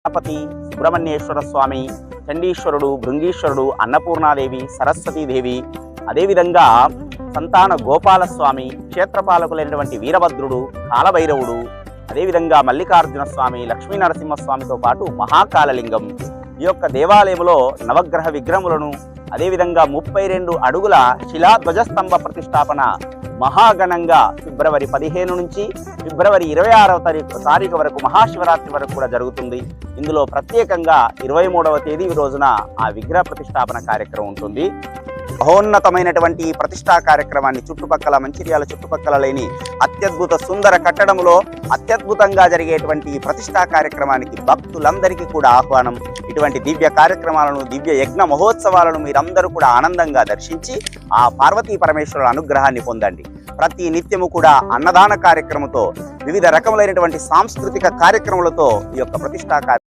గణపతి, సుబ్రహ్మణ్యేశ్వర స్వామి, చండీశ్వరుడు, భృంగీశ్వరుడు, అన్నపూర్ణాదేవి, సరస్వతీదేవి, అదేవిధంగా సంతాన గోపాలస్వామి, క్షేత్రపాలకులైనటువంటి వీరభద్రుడు, కాలభైరవుడు, అదేవిధంగా మల్లికార్జున స్వామి, లక్ష్మీ నరసింహస్వామితో పాటు మహాకాలలింగం. ఈ యొక్క దేవాలయంలో నవగ్రహ విగ్రహములను, అదేవిధంగా 32 అడుగుల శిలా ధ్వజస్తంభ ప్రతిష్టాపన మహాఘనంగా ఫిబ్రవరి 15 నుంచి ఫిబ్రవరి 26వ తారీఖు వరకు మహాశివరాత్రి వరకు కూడా జరుగుతుంది. ఇందులో ప్రత్యేకంగా 23వ తేదీ రోజున ఆ విగ్రహ ప్రతిష్టాపన కార్యక్రమం ఉంటుంది. మహోన్నతమైనటువంటి ఈ ప్రతిష్టా కార్యక్రమాన్ని చుట్టుపక్కల మంచిర్యాల చుట్టుపక్కల లేని అత్యద్భుత సుందర కట్టడంలో అత్యద్భుతంగా జరిగేటువంటి ఈ ప్రతిష్టా కార్యక్రమానికి భక్తులందరికీ కూడా ఆహ్వానం. ఇటువంటి దివ్య కార్యక్రమాలను, దివ్య యజ్ఞ మహోత్సవాలను మీరందరూ కూడా ఆనందంగా దర్శించి ఆ పార్వతీ పరమేశ్వరుల అనుగ్రహాన్ని పొందండి. ప్రతి నిత్యము కూడా అన్నదాన కార్యక్రమంతో, వివిధ రకములైనటువంటి సాంస్కృతిక కార్యక్రమాలతో ఈ యొక్క ప్రతిష్టా